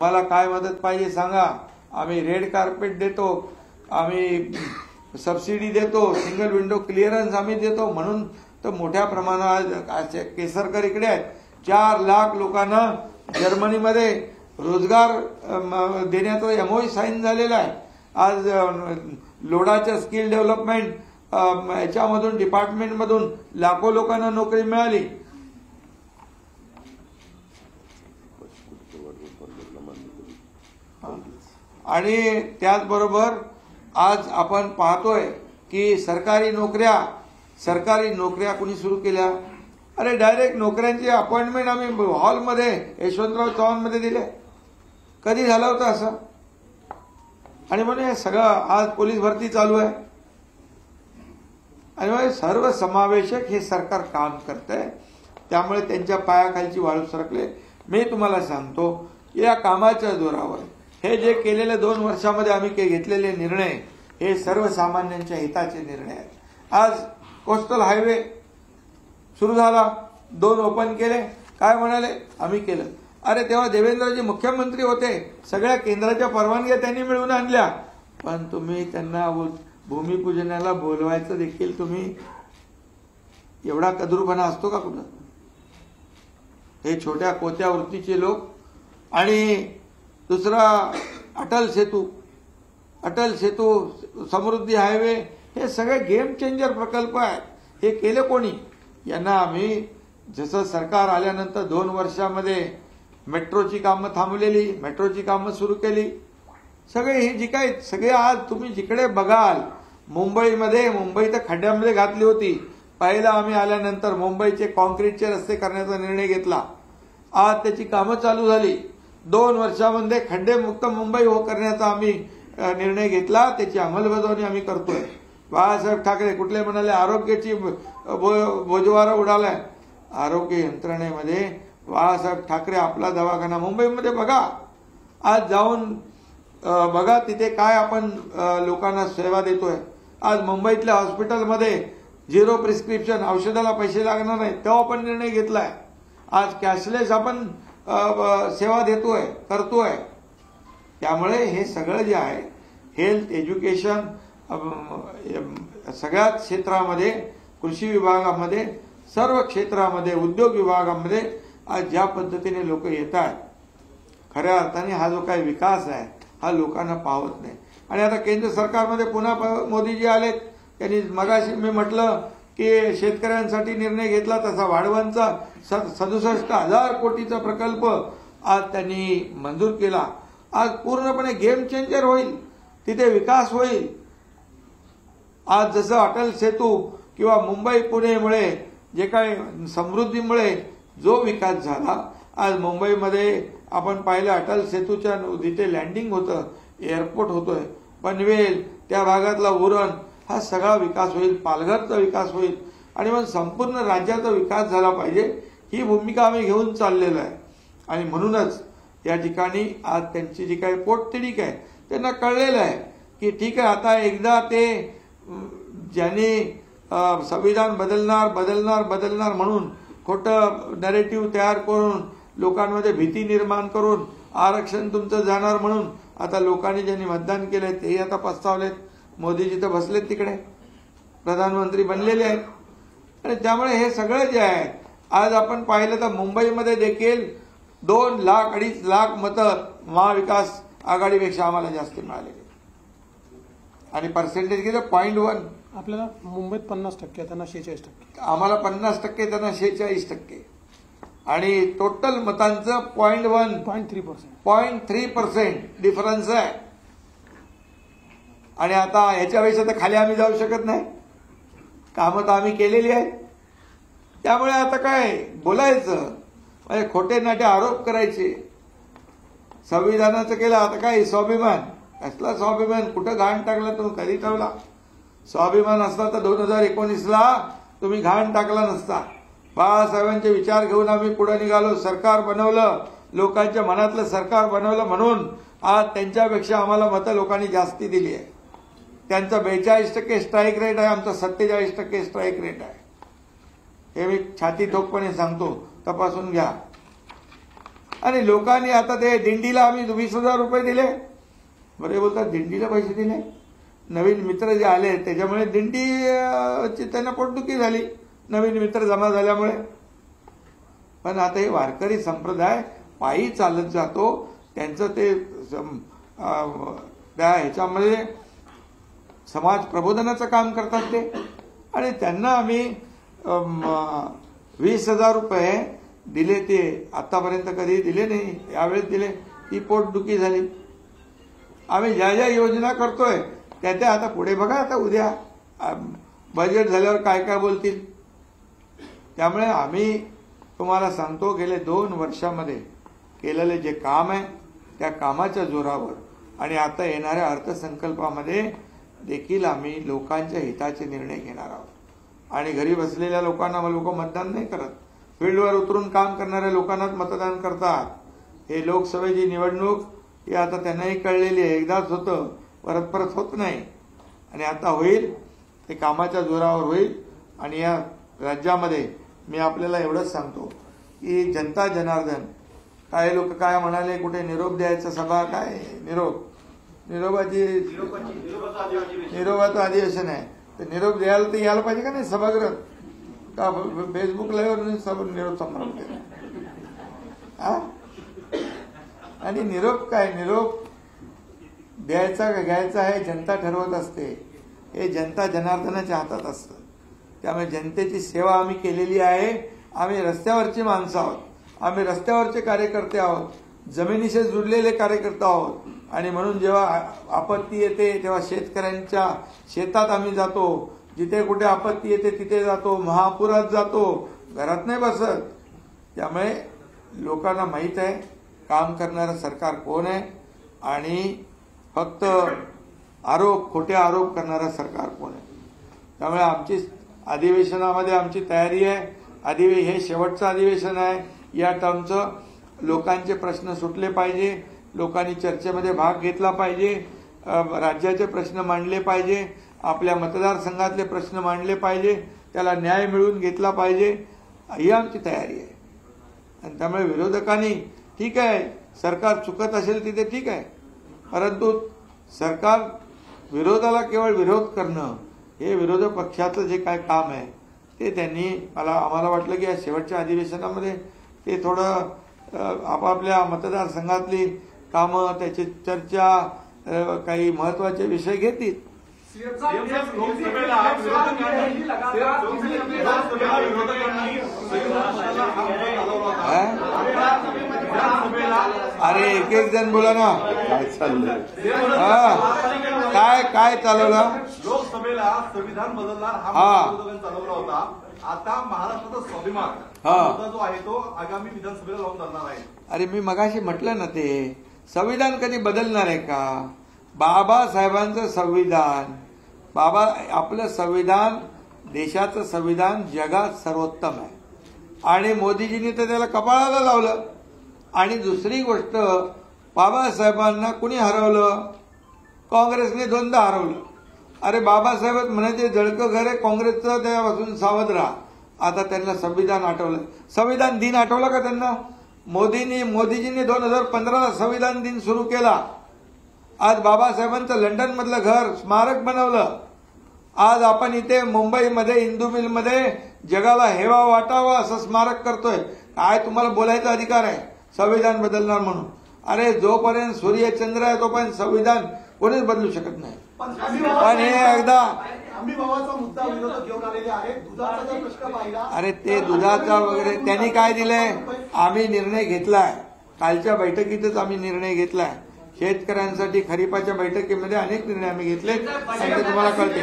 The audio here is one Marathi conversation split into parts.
मला काय मदत पाहिजे सांगा, आम्ही रेड कार्पेट देतो, आम्ही सबसिडी देतो, सिंगल विंडो क्लिअरन्स आम्ही देतो. म्हणून तर मोठ्या प्रमाणात केसरकर इकडे आहेत. 4 लाख लोकांना जर्मनीमध्ये रोजगार देण्याचा एमओयू साईन झालेला आहे. आज लोडाच्या स्किल डेव्हलपमेंट याच्यामधून डिपार्टमेंटमधून लाखो लोकांना नोकरी मिळाली. आणि त्याचबरोबर आज आपण पाहतोय की सरकारी नोकऱ्या कुणी सुरू केल्या. अरे डायरेक्ट नोकऱ्यांची अपॉइंटमेंट आम्ही हॉलमध्ये यशवंतराव चव्हाणमध्ये दिले. कधी झालं होतं असं? आणि म्हणून हे सगळं आज पोलीस भरती चालू आहे. आणि म्हणजे सर्व समावेशक हे सरकार काम करतंय. त्यामुळे त्यांच्या पायाखालची वाळू सरकले. मी तुम्हाला सांगतो या कामाच्या जोरावर हे जे केलेले 2 वर्षामध्ये आम्ही घेतलेले निर्णय हे सर्वसामान्यांच्या हिताचे निर्णय आहेत. आज कोस्टल हायवे सुरू झाला, 2 ओपन केले. काय म्हणाले? आम्ही केलं. अरे तेव्हा देवेंद्रजी मुख्यमंत्री होते, सगळ्या केंद्राच्या परवानग्या त्यांनी मिळवून आणल्या, पण तुम्ही त्यांना भूमिपूजनाला बोलवायचं देखील तुम्ही एवढा कदरूपणा असतो का कुठं? हे छोट्या कोत्या वृत्तीचे लोक. आणि दुसरा अटल सेतू, समृद्धी हायवे हे सगळे गेम चेंजर प्रकल्प आहेत. हे केले कोणी? यांना आम्ही जसं सरकार आल्यानंतर 2 वर्षामध्ये मेट्रोची कामं थांबलेली, मेट्रोची कामं सुरू केली. सगळे हे जी काही सगळे आज तुम्ही जिकडे बघाल, मुंबई तर खड्ड्यामध्ये घातली होती. पहिला आम्ही आल्यानंतर मुंबईचे कॉन्क्रीटचे रस्ते करण्याचा निर्णय घेतला. आज त्याची कामं चालू झाली. 2 वर्षामध्ये खड्डेमुक्त मुंबई करण्याचा आम्ही निर्णय घेतला. त्याची अंमलबजावणी आम्ही करतोय. बाळासाहेब ठाकरे कुठले म्हणाले आरोग्याची बोजवारा उडालाय. आरोग्य यंत्रणेमध्ये बाळासाहेब ठाकरे आपला दवाखाना मुंबईमध्ये बघा, आज जाऊन बघा तिथे काय आपण लोकांना सेवा देतोय. आज मुंबईतल्या हॉस्पिटलमध्ये 0 प्रिस्क्रिप्शन, औषधाला पैसे लागणार नाही, तेव्हा आपण निर्णय घेतलाय. आज कॅशलेस आपण सेवा करतोय. त्यामुळे हे सगळं जे आहे हेल्थ, एज्युकेशन, सगळ्याच क्षेत्रामध्ये, कृषी विभागामध्ये, सर्व क्षेत्रामध्ये, उद्योग विभागामध्ये आज ज्या पद्धतीने लोक येत आहेत, खऱ्या अर्थाने हा जो काही विकास आहे हा लोकांना पावत नाही. आणि आता केंद्र सरकारमध्ये पुन्हा मोदीजी आलेत. त्यांनी मगाशी मी म्हटलं की शेतकऱ्यांसाठी निर्णय घेतला तसा वाढवांचा 67,000 कोटीचा प्रकल्प आज त्यांनी मंजूर केला. आज पूर्णपणे गेम चेंजर होईल, तिथे विकास होईल. आज जसं अटल सेतू किंवा मुंबई पुणेमुळे जे काही समृद्धीमुळे जो विकास झाला, आज मुंबईमध्ये आपण पाहिलं अटल सेतूच्या जिथे लँडिंग होतं, एअरपोर्ट होतोय, पनवेल त्या भागातला उरण, हा सगळा विकास होईल. पालघरचा विकास होईल. आणि मग संपूर्ण राज्याचा विकास झाला पाहिजे ही भूमिका आम्ही घेऊन चाललेलो आहे. आणि म्हणूनच या ठिकाणी आज त्यांची जी काही पोटतिडीक आहे त्यांना कळलेलं आहे की ठीक आहे, आता एकदा ते ज्यांनी संविधान बदलणार म्हणून खोटं नॅरेटिव्ह तयार करून लोकांमध्ये भीती निर्माण करून आरक्षण तुमचं जाणार म्हणून आता लोकांनी ज्यांनी मतदान केलंय तेही आता पस्तावलेत. मोदीजी तर बसलेत तिकडे, प्रधानमंत्री बनलेले आहेत. आणि त्यामुळे हे सगळं जे आहे आज आपण पाहिलं तर मुंबईमध्ये देखील 2 लाख 2.5 लाख मतं महाविकास आघाडीपेक्षा आम्हाला जास्त मिळालेले. आणि पर्सेंटेज किती? 0.1. आपल्याला मुंबईत 50%, त्यांना 46%. आम्हाला 50%, त्यांना 46%. आणि टोटल मतांचं 0.3% डिफरन्स आहे. आणि आता ह्याच्यापेक्षा तर खाली आम्ही जाऊ शकत नाही. कामं तर आम्ही केलेली आहेत. त्यामुळे आता काय बोलायचं, म्हणजे खोटे नाटे आरोप करायचे. संविधानाचं केलं, आता काय स्वाभिमान? कसला स्वाभिमान? कुठं घाण टाकला तुम्ही? कधी ठेवला? स्वाभिमान असता तर 2019ला तुम्ही घाण टाकला नसता. बाळासाहेबांचे विचार घेऊन आम्ही पुढे निघालो, सरकार बनवलं, लोकांच्या मनातलं सरकार बनवलं. म्हणून आज त्यांच्यापेक्षा आम्हाला मतं लोकांनी जास्ती दिली आहे. त्यांचा 42% स्ट्राईक रेट आहे, आमचा 47% स्ट्राईक रेट आहे. हे मी छाती ठोकपणे सांगतो, तपासून घ्या. आणि लोकांनी आता ते दिंडीला आम्ही 20,000 रुपये दिले. बरे बोलतात दिंडीला पैसे दिले. नवीन मित्र जे आले त्याच्यामुळे दिंडीची त्यांना पोटदुखी झाली नवीन मित्र जमा झाल्यामुळे. पण आता हे वारकरी संप्रदाय पायी चालत जातो. त्यांचं ते त्या ह्याच्यामध्ये समाज प्रबोधनाचं काम करतात ते. आणि त्यांना आम्ही 20,000 रुपये दिले. ते आतापर्यंत कधी दिले नाही, यावेळेस दिले. ती पोटदुखी झाली. आम्ही ज्या ज्या योजना करतोय त्या आता पुढे बघा, आता उद्या बजेट झाल्यावर काय काय बोलतील. त्यामुळे आम्ही तुम्हाला सांगतो गेले 2 वर्षामध्ये केलेले जे काम आहे त्या कामाच्या जोरावर आणि आता येणाऱ्या अर्थसंकल्पामध्ये देखील आम्ही लोकांच्या हिताचे निर्णय घेणार आहोत. आणि घरी बसलेल्या लोकांना लोक मतदान नाही करत, फील्डवर उतरून काम करणाऱ्या लोकांनाच मतदान करतात. हे लोकसभेची निवडणूक ही आता त्यांनाही कळलेली आहे. एकदाच होतं, परत परत होत नाही. आणि आता होईल ते कामाच्या जोरावर होईल. आणि या राज्यामध्ये मी आपल्याला एवढंच सांगतो की जनता जनार्दन, काही लोक काय म्हणाले, कुठे निरोप द्यायचा सभा, काय निरोपाचं अधिवेशन आहे, तर निरोप द्यायला तर यायला पाहिजे का नाही सभागृहात, का फेसबुक लाईव्हवर निरोप संभ्रम केला. आणि निरोप काय, निरोप द्यायचा का घ्यायचा हे जनता ठरवत असते. हे जनता जनार्दनाच्या हातात असतं. त्यामुळे जनतेची सेवा आम्ही केलेली आहे. आम्ही रस्त्यावरची माणसं आहोत, आम्ही रस्त्यावरचे कार्यकर्ते आहोत, जमिनीशी जुडलेले कार्यकर्ते आहोत. आणि म्हणून जेव्हा आपत्ती येते तेव्हा शेतकऱ्यांच्या शेतात आम्ही जातो, जिथे कुठे आपत्ती येते तिथे जातो, महापुरात जातो, घरात नाही बसत. त्यामुळे लोकांना माहीत आहे काम करणारं सरकार कोण आहे आणि फक्त खोटे आरोप करणारं सरकार कोण आहे. त्यामुळे आमची अधिवेशनामध्ये आमची तयारी आहे. हे शेवटचं अधिवेशन आहे. या टर्मचं लोकांचे प्रश्न सुटले पाहिजे, लोकांनी चर्चेमध्ये भाग घेतला पाहिजे, राज्याचे प्रश्न मांडले पाहिजे, आपल्या मतदारसंघातले प्रश्न मांडले पाहिजे, त्याला न्याय मिळवून घेतला पाहिजे, ही आमची तयारी आहे. आणि त्यामुळे विरोधकांनी ठीक आहे, सरकार चुकत असेल तिथे ठीक आहे, परंतु सरकार विरोधाला केवळ विरोध करणं हे विरोधी पक्षाचं जे काय काम आहे ते त्यांनी आम्हाला वाटलं की या शेवटच्या अधिवेशनामध्ये ते थोडं आपापल्या मतदारसंघातली कामं, त्याची चर्चा, काही महत्वाचे विषय घेतील. अरे एक जण बोला ना, काय चाललंय, काय चालवलं. लोकसभेला संविधान बदलणार हा चालवला होता. आता महाराष्ट्राचा स्वाभिमान जो आहे तो आगामी विधानसभेला लावून धरणार आहे. अरे मी मगाशी म्हटलं ना, ते संविधान कधी बदलणार आहे का. बाबासाहेबांचं संविधान, आपलं संविधान देशाचं संविधान जगात सर्वोत्तम आहे. आणि मोदीजींनी तर त्याला कपाळाला लावलं. आणि दुसरी गोष्ट, बाबासाहेबांना कुणी हरवलं, काँग्रेसने 2दा हरवलं. अरे बाबासाहेब म्हणायचे जळकं घर आहे काँग्रेसचं, त्यापासून सावध राहा. आता त्यांना संविधान आठवलं. संविधान दिन आठवला का त्यांना. मोदीजींनी 2015ला संविधान दिन सुरू केला. आज बाबासाहेबांचं लंडन मधलं घर स्मारक बनवलं. आज आपण इथे मुंबईमध्ये इंदू मिलमध्ये जगाला हेवा वाटावा असं स्मारक करतोय. काय तुम्हाला बोलायचा अधिकार आहे संविधान बदलणार म्हणून. अरे जोपर्यंत सूर्य चंद्र आहे तोपर्यंत संविधान कोणीच बदलू शकत नाही. पण हे एकदा मुद्दा विरोधक घेऊन आलेले आहेत. दुधाचा जर प्रश्न पाहिला, अरे ते दुधाचा वगैरे त्यांनी काय दिलंय, आम्ही निर्णय घेतलाय. कालच्या बैठकीतच आम्ही निर्णय घेतलाय. शेतकऱ्यांसाठी खरीपाच्या बैठकीमध्ये अनेक निर्णय आम्ही घेतले आणि ते तुम्हाला कळते.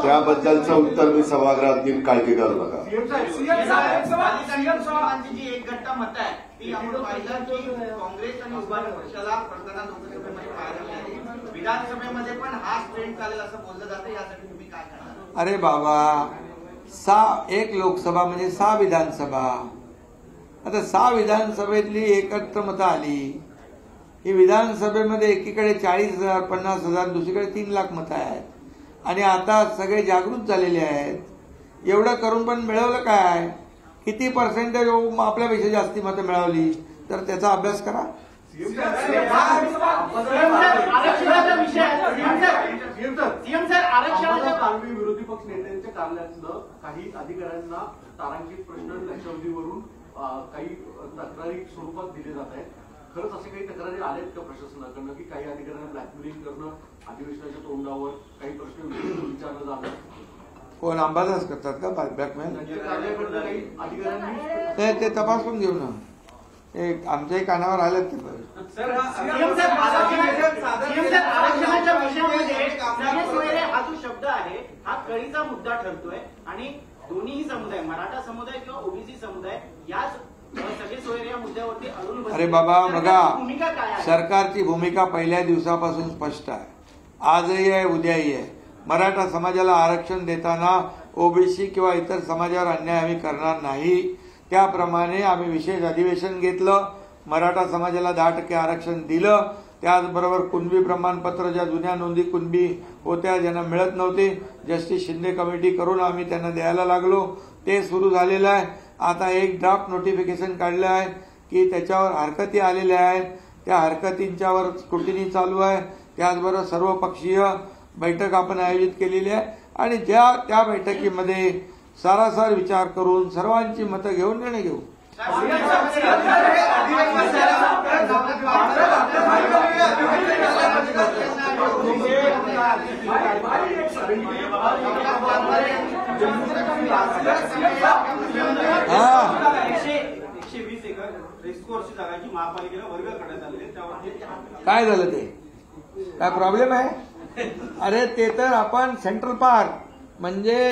त्याबद्दलचं उत्तर मी सभागृहात देईन, काळजी करू नका. जी एक गट्टा मत आहे ती आपण पाहिलं की काँग्रेस आणि उभाटा पक्षाला प्रकरणात लोकसभेमध्ये पाहायला मिळाली. विधानसभेमध्ये पण हाच ट्रेंड चालेल असं बोललं जातं. यासाठी तुम्ही काय करणार. अरे बाबा, 1 लोकसभा म्हणजे 6 विधानसभा. आता 6 विधानसभेतली एकत्र मतं आली ही विधानसभेमध्ये एकीकडे 40,000 50,000 दुसरीकडे 3 लाख मतं आहेत आणि आता सगळे जागृत झालेले आहेत. एवढं करून पण मिळवलं काय? किती पर्सेंटेज आपल्यापेक्षा जास्ती मतं मिळवली तर त्याचा अभ्यास करा. आरक्षणाच्या विरोधी पक्ष नेत्यांच्या कार्यालयातनं काही अधिकाऱ्यांना तारांकित प्रश्न लक्षवेधीवरून काही तक्रारी स्वरूपात दिले जात आहेत. खरंच असे काही तक्रारी आल्यात का प्रशासनाकडनं की काही अधिकाऱ्यांना ब्लॅकमेलिंग करणं, अधिवेशनाच्या तोंडावर काही प्रश्न विचारलं जातं? कोण अंबादास करतात का ब्लॅकमेल? काही अधिकाऱ्यांनी ते तपासून घेऊ ना. आमच्याही कानावर आलेत ते. आरक्षणाच्या विषयामध्ये हा जो शब्द आहे हा कळीचा मुद्दा ठरतोय आणि दोन्ही समुदाय, मराठा समुदाय किंवा ओबीसी समुदाय, याच सगळे सोयरे या मुद्द्यावरती अडून बसले. अरे बाबा बघा, भूमिका काय आहे? सरकारची भूमिका पहिल्या दिवसापासून स्पष्ट आहे. आजही आहे, उद्याही आहे. मराठा समाजाला आरक्षण देताना ओबीसी किंवा इतर समाजावर अन्याय आम्ही करणार नाही. त्याप्रमाणे आम्ही विशेष अधिवेशन घेतलं, मराठा समाजाला 10% आरक्षण दिलं. त्याचबरोबर कुणबी प्रमाणपत्र, ज्या जुन्या नोंदी कुणबी होत्या ज्यांना मिळत नव्हते, जस्टिस शिंदे कमिटी करून आम्ही त्यांना द्यायला लागलो. ते सुरू झालेलं आहे. आता एक ड्राफ्ट नोटिफिकेशन काढलं आहे की त्याच्यावर हरकती आलेल्या आहेत. त्या हरकतींच्यावर स्क्रुटिनी चालू आहे. त्याचबरोबर सर्वपक्षीय बैठक आपण आयोजित केलेली आहे आणि त्या बैठकीमध्ये सारासार विचार करून सर्वांची मतं घेऊन निर्णय घेऊ. काय झालं ते? काय प्रॉब्लेम आहे? अरे ते तर आपण सेंट्रल पार्क म्हणजे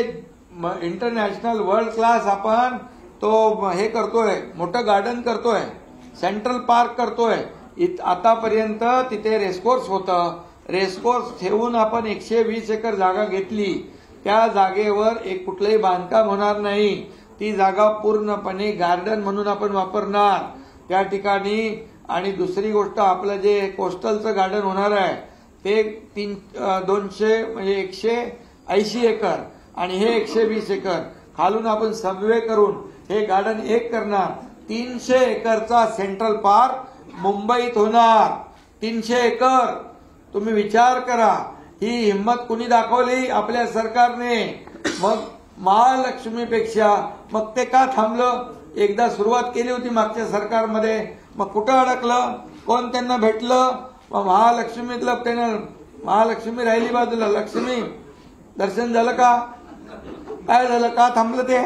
इंटरनॅशनल वर्ल्ड क्लास आपण तो हे करतोय, मोठं गार्डन करतोय, सेंट्रल पार्क करतोय. आतापर्यंत तिथे रेसकोर्स होतं. रेसकोर्स ठेवून आपण 120 एकर जागा घेतली. त्या जागेवर एक कुठलंही बांधकाम होणार नाही. ती जागा पूर्णपणे गार्डन म्हणून आपण वापरणार त्या ठिकाणी. आणि दुसरी गोष्ट, आपलं जे कोस्टलचं गार्डन होणार आहे ते 200 म्हणजे 180 एकर आणि हे 120 एकर खालून आपण सबवे करून हे गार्डन एक करणार. 300 एकरचा सेंट्रल पार्क मुंबईत होणार. 300 एकर. तुम्ही विचार करा, ही हिंमत कुणी दाखवली? आपल्या सरकारने. मग महालक्ष्मीपेक्षा मग ते का थांबलं? एकदा सुरुवात केली होती मागच्या सरकारमध्ये, मग कुठं अडकलं? कोण त्यांना भेटलं? मग महालक्ष्मीतलं त्यानं महालक्ष्मी राहिली बाजूला, लक्ष्मी दर्शन झालं का? काय झालं? का थांबलं? ते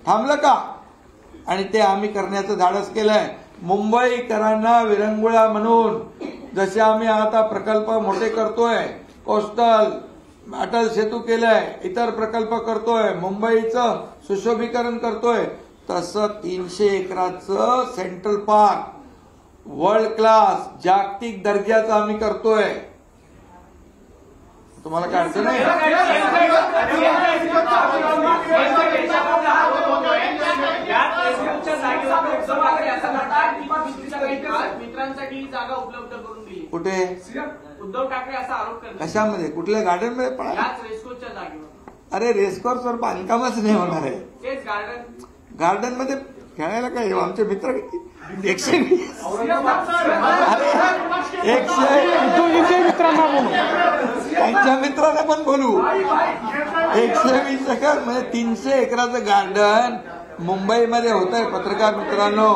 थांबलं का? आणि ते आम्ही करण्याचं धाडस केलंय. मुंबईकरांना विरंगुळा म्हणून जसे आम्ही आता प्रकल्प मोठे करतोय, कोस्टल अटल सेतू केलाय, इतर प्रकल्प करतोय, मुंबईचं सुशोभीकरण करतोय, तसं 300 एकराचं सेंट्रल पार्क वर्ल्ड क्लास जागतिक दर्जाचं आम्ही करतोय. तुम्हाला काय अडचण नाही? मित्रांसाठी जागा उपलब्ध करून दिली. कुठे? उद्धव ठाकरे असा आरोप करतात. कशामध्ये? कुठल्या गार्डन मध्ये? याच रेस्कोच्या जागेवर. अरे रेसकोर्सवर बांधकामच नाही होणार आहे. तेच गार्डन. गार्डन मध्ये खेळायला काय? आमचे मित्र 120 मित्रांना बोलू, त्यांच्या मित्रांना पण बोलू. 120 एकर म्हणजे 300 एकराचं गार्डन मुंबईमध्ये होत आहे. पत्रकार मित्रांनो,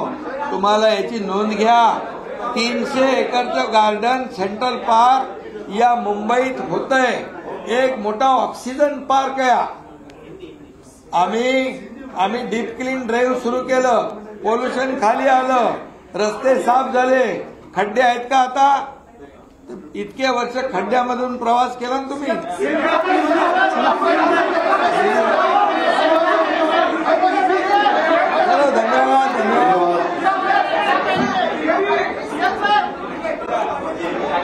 तुम्हाला याची नोंद घ्या. 300 एकरचं गार्डन सेंट्रल पार्क या मुंबईत होत आहे. एक मोठा ऑक्सिजन पार्क आहे. आम्ही डीप क्लीन ड्राईव्ह सुरू केलं. पोल्युशन खाली आलं, रस्ते साफ झाले. खड्डे आहेत का आता? इतके वर्ष खड्ड्यामधून प्रवास केला ना तुम्ही?